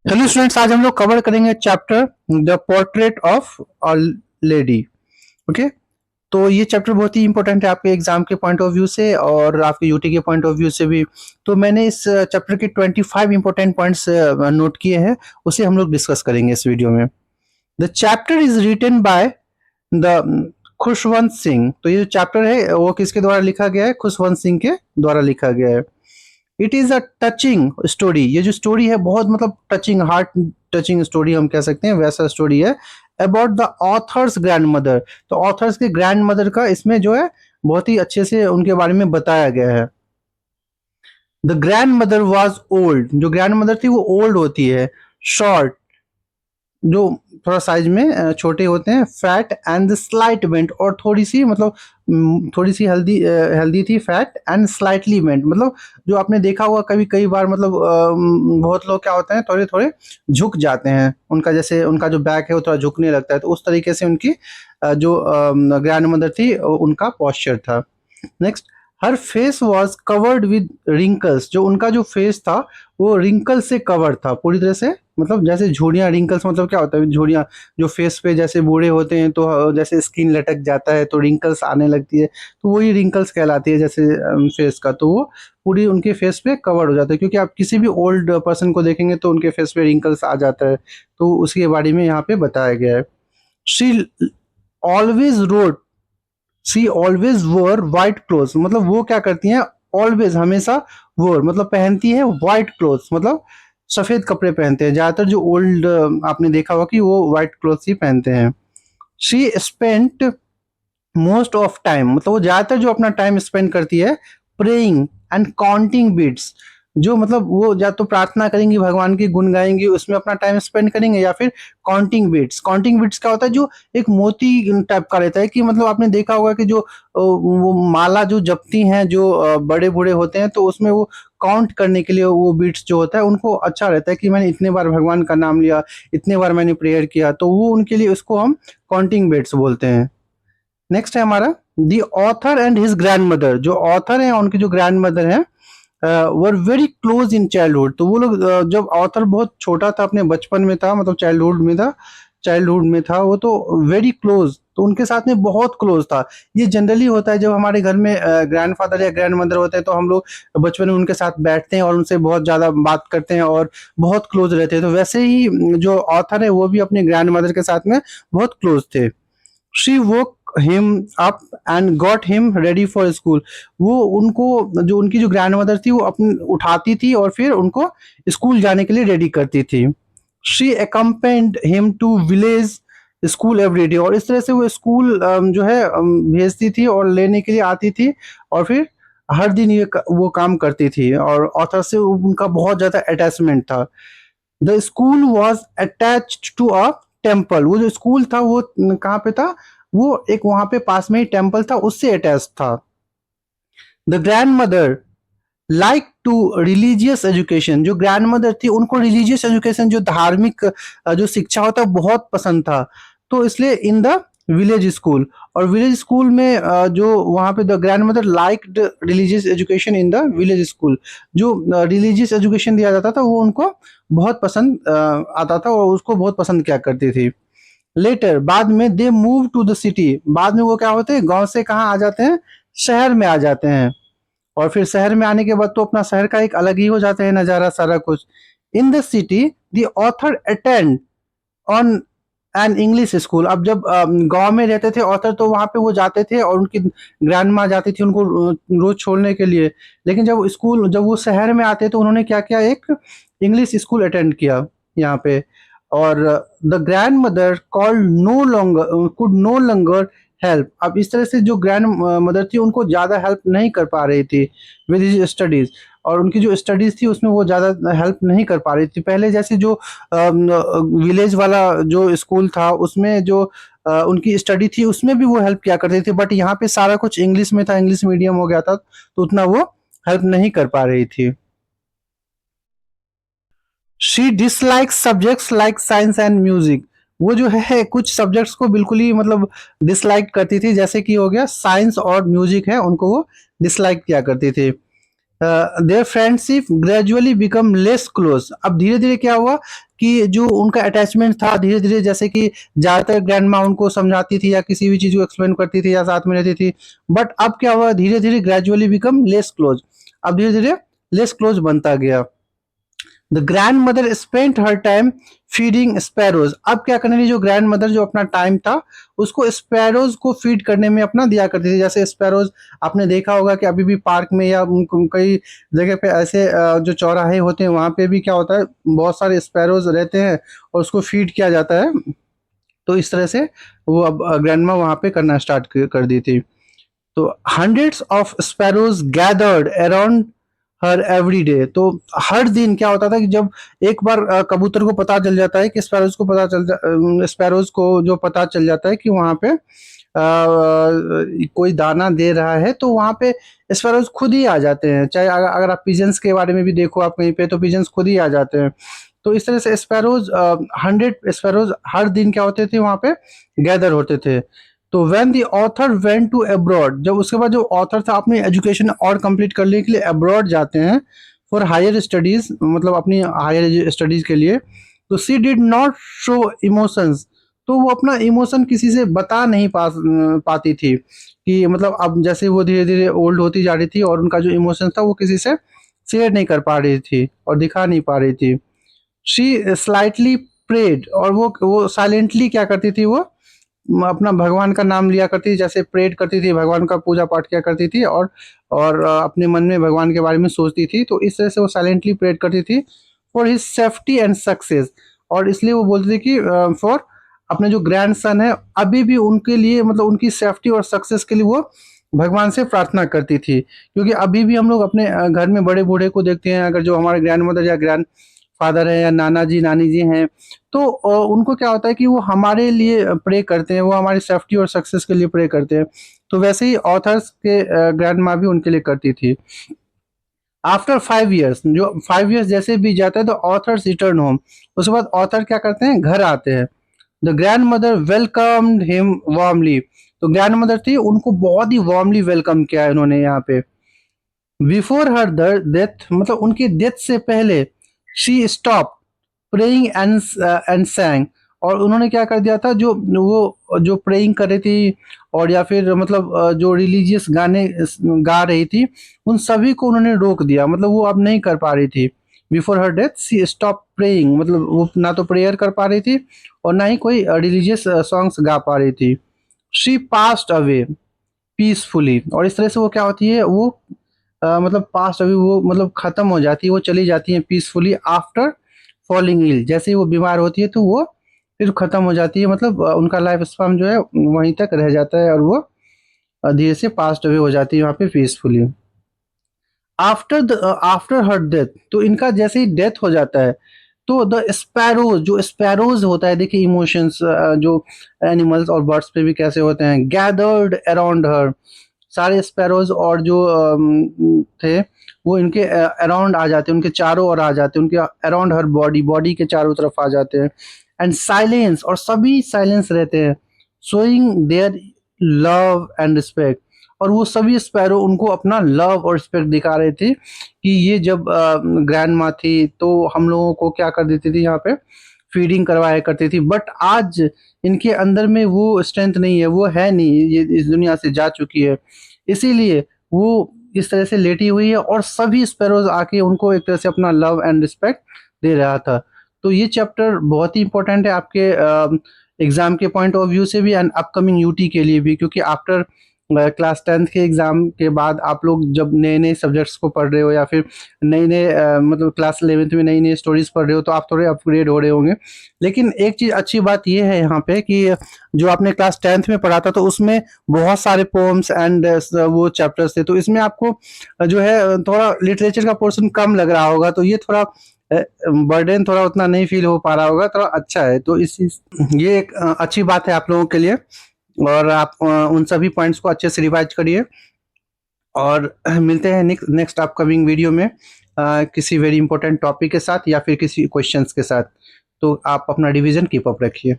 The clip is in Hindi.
हेलो स्टूडेंट्स, आज हम लोग कवर करेंगे chapter the portrait of a lady. Okay, तो ये चैप्टर बहुत ही इंपॉर्टेंट है आपके एग्जाम के पॉइंट ऑफ व्यू से और आपके यूटी के पॉइंट ऑफ व्यू से भी। तो मैंने इस चैप्टर के 25 इंपॉर्टेंट पॉइंट्स नोट किए हैं, उसे हम लोग डिस्कस करेंगे इस वीडियो में। The chapter is written by the Khushwant Singh. तो ये जो चैप्टर है वो किसके द्वारा लिखा गया है? खुशवंत सिंह के द्वारा लिखा गया है। It is a touching story. ये जो स्टोरी है बहुत मतलब टचिंग, हार्ट टचिंग स्टोरी हम कह सकते हैं, वैसा स्टोरी है। About the author's grand mother. तो ऑथर्स के ग्रैंड मदर का इसमें जो है बहुत ही अच्छे से उनके बारे में बताया गया है। The grand mother was old. जो ग्रैंड मदर थी वो ओल्ड होती है। शॉर्ट, जो थोड़ा साइज में छोटे होते हैं। फैट एंड स्लाइट बेंट, और थोड़ी सी मतलब थोड़ी सी हेल्दी थी। फैट एंड स्लाइटली बेंट, मतलब जो आपने देखा होगा कभी कई बार, मतलब बहुत लोग क्या होते हैं थोड़े थोड़े झुक जाते हैं, उनका जैसे उनका जो बैक है वो थोड़ा झुकने लगता है, तो उस तरीके से उनकी जो ग्रैंड मदर थी उनका पॉस्चर था। Next, her face was covered with wrinkles. जो उनका जो फेस था वो रिंकल से कवर्ड था पूरी तरह से, मतलब जैसे झुर्रियाँ। रिंकल्स मतलब क्या होता है? झुर्रियाँ जो फेस पे जैसे बूढ़े होते हैं तो जैसे स्किन लटक जाता है तो रिंकल्स आने लगती है, तो वही रिंकल्स कहलाती है जैसे फेस का। तो वो पूरी उनके फेस पे कवर्ड हो जाता है, क्योंकि आप किसी भी ओल्ड पर्सन को देखेंगे तो उनके फेस पे रिंकल्स आ जाता है, तो उसके बारे में यहाँ पे बताया गया है। She always road she always वोर व्हाइट क्लोथ्स। मतलब वो क्या करती हैं? ऑलवेज, हमेशा। वोर मतलब पहनती है, व्हाइट क्लोथ्स मतलब सफेद कपड़े पहनते हैं ज्यादातर। जो ओल्ड आपने देखा होगा कि वो व्हाइट क्लोथ्स ही पहनते हैं। She spent most of time, मतलब वो ज्यादातर जो अपना टाइम स्पेंड करती है प्रेइंग एंड काउंटिंग बीट्स। जो मतलब वो या तो प्रार्थना करेंगी, भगवान की गुण गाएंगी, उसमें अपना टाइम स्पेंड करेंगे, या फिर काउंटिंग बीट्स। काउंटिंग बीट्स क्या होता है? जो एक मोती टाइप का रहता है, कि मतलब आपने देखा होगा कि जो वो माला जो जपती हैं जो बड़े बूढ़े होते हैं, तो उसमें वो काउंट करने के लिए वो बीट्स जो होता है उनको अच्छा रहता है कि मैंने इतने बार भगवान का नाम लिया, इतने बार मैंने प्रेयर किया, तो वो उनके लिए उसको हम काउंटिंग बीट्स बोलते हैं। नेक्स्ट है हमारा the author and his grand mother. जो ऑथर है उनकी जो ग्रैंड मदर है were very close in childhood. तो वो लोग जब ऑथर बहुत छोटा था, अपने बचपन में था, मतलब चाइल्डहुड में था वो, तो वेरी क्लोज, तो उनके साथ में बहुत क्लोज था। ये जनरली होता है जब हमारे घर में ग्रैंडफादर या ग्रैंड मदर होते हैं, तो हम लोग बचपन में उनके साथ बैठते हैं और उनसे बहुत ज़्यादा बात करते हैं और बहुत क्लोज रहते हैं। तो वैसे ही जो ऑथर है वो भी अपने ग्रैंड मदर के साथ में बहुत क्लोज थे। She woke him up and got him ready for school। वो उनको, जो उनकी जो ग्रैंड मदर थी, वो अपने उठाती थी और फिर उनको स्कूल जाने के लिए रेडी करती थी। She accompanied him to village school every day. और इस तरह से वो स्कूल जो है भेजती थी और लेने के लिए आती थी, और फिर हर दिन वो काम करती थी, और ऑथर से उनका बहुत ज़्यादा अटैचमेंट था। The school was attached to a temple. वो जो स्कूल था वो कहाँ पे था? वो एक वहां पे पास में ही टेम्पल था, उससे अटैच था। The grand mother like to religious education. जो ग्रैंड मदर थी उनको रिलीजियस एजुकेशन, जो धार्मिक जो शिक्षा होता है बहुत पसंद था, तो इसलिए इन द विलेज स्कूल। और विलेज स्कूल में जो वहाँ पे the grand mother liked religious education in the village school. जो रिलीजियस एजुकेशन दिया जाता था वो उनको बहुत पसंद आता था और उसको बहुत पसंद किया करती थी। लेटर, बाद में, they move to the city. बाद में वो क्या होते हैं? गांव से कहाँ आ जाते हैं? शहर में आ जाते हैं। और फिर शहर में आने के बाद तो अपना शहर का एक अलग ही हो जाता है नज़ारा सारा कुछ। In the city the author attend on an English school. अब जब गांव में रहते थे ऑथर, तो वहाँ पे वो जाते थे और उनकी ग्रैंड माँ जाती थी उनको रोज छोड़ने के लिए। लेकिन जब वो शहर में आते तो उन्होंने क्या किया? एक इंग्लिश स्कूल अटेंड किया यहाँ पे। और the grand mother called no longer could no longer help. अब इस तरह से जो ग्रैंड मदर थी उनको ज़्यादा हेल्प नहीं कर पा रही थी विद हिज स्टडीज़। और उनकी जो स्टडीज़ थी उसमें वो ज़्यादा हेल्प नहीं कर पा रही थी। पहले जैसे जो विलेज वाला जो स्कूल था उसमें जो उनकी स्टडी थी उसमें भी वो हेल्प किया करते थे, बट यहाँ पे सारा कुछ इंग्लिश में था, इंग्लिश मीडियम हो गया था, तो उतना वो हेल्प नहीं कर पा रही थी। She dislike subjects like science and music. वो जो है कुछ सब्जेक्ट्स को बिल्कुल ही मतलब डिसलाइक करती थी, जैसे कि हो गया साइंस और म्यूजिक है, उनको वो डिसलाइक किया करती थी। Their friendship gradually become less close. अब धीरे धीरे क्या हुआ कि जो उनका अटैचमेंट था धीरे धीरे, जैसे कि ज़्यादातर ग्रैंड माँ उनको समझाती थी या किसी भी चीज़ को एक्सप्लेन करती थी या साथ में रहती थी, बट अब क्या हुआ, धीरे धीरे ग्रेजुअली बिकम लेस क्लोज, अब धीरे धीरे लेस क्लोज बनता गया। The grand mother spent her time feeding sparrows, अब क्या करने लगी, जो ग्रैंड मदर जो अपना टाइम था उसको स्पैरोज को फीड करने में अपना दिया करती थी। जैसे स्पैरोज आपने देखा होगा कि अभी भी पार्क में या कई जगह पे ऐसे जो चौराहे होते हैं वहाँ पे भी क्या होता है, बहुत सारे स्पैरोज रहते हैं और उसको फीड किया जाता है। तो इस तरह से वो अब ग्रैंड माँ वहाँ पे करना स्टार्ट कर दी थी। तो hundreds of sparrows gathered around her every day, तो हर दिन क्या होता था कि जब एक बार कबूतर को पता चल जाता है कि स्पैरोज को जो पता चल जाता है कि वहाँ पे कोई दाना दे रहा है, तो वहाँ पे स्पैरोज खुद ही आ जाते हैं। चाहे अगर आप पिजन्स के बारे में भी देखो आप कहीं पे, तो पिजन्स खुद ही आ जाते हैं। तो इस तरह से स्पैरोज 100 स्पैरोज हर दिन क्या होते थे वहाँ पे गैदर होते थे। तो when the author went to abroad, जब उसके बाद जो ऑथर था अपनी एजुकेशन और कंप्लीट करने के लिए अब्रॉड जाते हैं फॉर हायर स्टडीज, मतलब अपनी हायर स्टडीज के लिए, तो सी डिड नॉट शो इमोशंस, तो वो अपना इमोशन किसी से बता नहीं पाती थी, कि मतलब अब जैसे वो धीरे धीरे ओल्ड होती जा रही थी और उनका जो इमोशन था वो किसी से शेयर नहीं कर पा रही थी और दिखा नहीं पा रही थी। शी स्लाइटली प्रेड, और वो साइलेंटली क्या करती थी, वो अपना भगवान का नाम लिया करती थी, जैसे प्रेड करती थी, भगवान का पूजा पाठ किया करती थी और अपने मन में भगवान के बारे में सोचती थी। तो इस तरह से वो साइलेंटली प्रेड करती थी for his safety and success, और इसलिए वो बोलती थी कि फॉर अपने जो ग्रैंड सन है अभी भी उनके लिए, मतलब उनकी सेफ्टी और सक्सेस के लिए वो भगवान से प्रार्थना करती थी। क्योंकि अभी भी हम लोग अपने घर में बड़े बूढ़े को देखते हैं, अगर जो हमारे ग्रैंड मदर या ग्रैंड फादर है या नाना जी नानी जी हैं, तो उनको क्या होता है कि वो हमारे लिए प्रे करते हैं, वो हमारी सेफ्टी और सक्सेस के लिए प्रे करते हैं। तो वैसे ही ऑथर्स के ग्रैंड माँ भी उनके लिए करती थी। आफ्टर 5 ईयर्स, जो 5 ईयर्स जैसे भी जाता है तो ऑथर्स रिटर्न होम, उसके बाद ऑथर क्या करते हैं, घर आते हैं। The grand mother welcomed him warmly, तो ग्रैंड मदर थी उनको बहुत ही वार्मली वेलकम किया है उन्होंने यहाँ पे। बिफोर हर डेथ, मतलब उनकी डेथ से पहले, शी स्टॉप प्रेइंग एंड सैंग, और उन्होंने क्या कर दिया था, जो वो जो प्रेइंग कर रही थी और या फिर मतलब जो रिलीजियस गाने गा रही थी, उन सभी को उन्होंने रोक दिया, मतलब वो अब नहीं कर पा रही थी। बिफोर हर डेथ सी स्टॉप प्रेइंग, मतलब वो ना तो प्रेयर कर पा रही थी और ना ही कोई रिलीजियस सॉन्ग्स गा पा रही थी। शी पास्ड अवे पीसफुली, और इस तरह से वो क्या होती है, वो मतलब पास्ट अभी वो मतलब खत्म हो जाती है, वो चली जाती है पीसफुली आफ्टर फॉलिंग इल, जैसे ही वो बीमार होती है तो वो फिर खत्म हो जाती है, मतलब उनका लाइफ स्पैन जो है वहीं तक रह जाता है और वो धीरे से पास्ट अवे हो जाती है वहाँ पे पीसफुली। आफ्टर हर डेथ, तो इनका जैसे ही डेथ हो जाता है तो द स्पैरोज, जो स्पैरोज होता है, देखिए इमोशंस जो एनिमल्स और बर्ड्स पे भी कैसे होते हैं, गैदर्ड अराउंड हर, सारे स्पैरोज और जो थे वो इनके अराउंड आ जाते हैं, उनके चारों ओर आ जाते हैं, उनके अराउंड हर बॉडी, बॉडी के चारों तरफ आ जाते हैं। एंड साइलेंस, और सभी साइलेंस रहते हैं, showing their love and respect, और वो सभी स्पैरो उनको अपना लव और रिस्पेक्ट दिखा रहे थे कि ये जब ग्रैंड माँ थी तो हम लोगों को क्या कर देती थी, यहाँ पे फीडिंग करवाया करती थी, बट आज इनके अंदर में वो स्ट्रेंथ नहीं है, वो है नहीं, ये इस दुनिया से जा चुकी है, इसीलिए वो इस तरह से लेटी हुई है और सभी स्पैरोज आके उनको एक तरह से अपना लव एंड रिस्पेक्ट दे रहा था। तो ये चैप्टर बहुत ही इंपॉर्टेंट है आपके एग्जाम के पॉइंट ऑफ व्यू से भी एंड अपकमिंग यूटी के लिए भी, क्योंकि आफ्टर क्लास 10th के एग्ज़ाम के बाद आप लोग जब नए नए सब्जेक्ट्स को पढ़ रहे हो या फिर नए नए मतलब क्लास 11th में नई नई स्टोरीज पढ़ रहे हो तो आप थोड़े अपग्रेड हो रहे होंगे। लेकिन एक चीज़ अच्छी बात ये है यहाँ पे कि जो आपने क्लास 10th में पढ़ा था तो उसमें बहुत सारे पोम्स एंड वो चैप्टर्स थे, तो इसमें आपको जो है थोड़ा लिटरेचर का पोर्शन कम लग रहा होगा, तो ये थोड़ा बर्डन थोड़ा उतना नहीं फील हो पा रहा होगा, थोड़ा अच्छा है। तो ये एक अच्छी बात है आप लोगों के लिए, और आप उन सभी पॉइंट्स को अच्छे से रिवाइज करिए और मिलते हैं नेक्स्ट अपकमिंग वीडियो में किसी वेरी इंपॉर्टेंट टॉपिक के साथ या फिर किसी क्वेश्चंस के साथ। तो आप अपना रिवीजन कीप अप रखिए।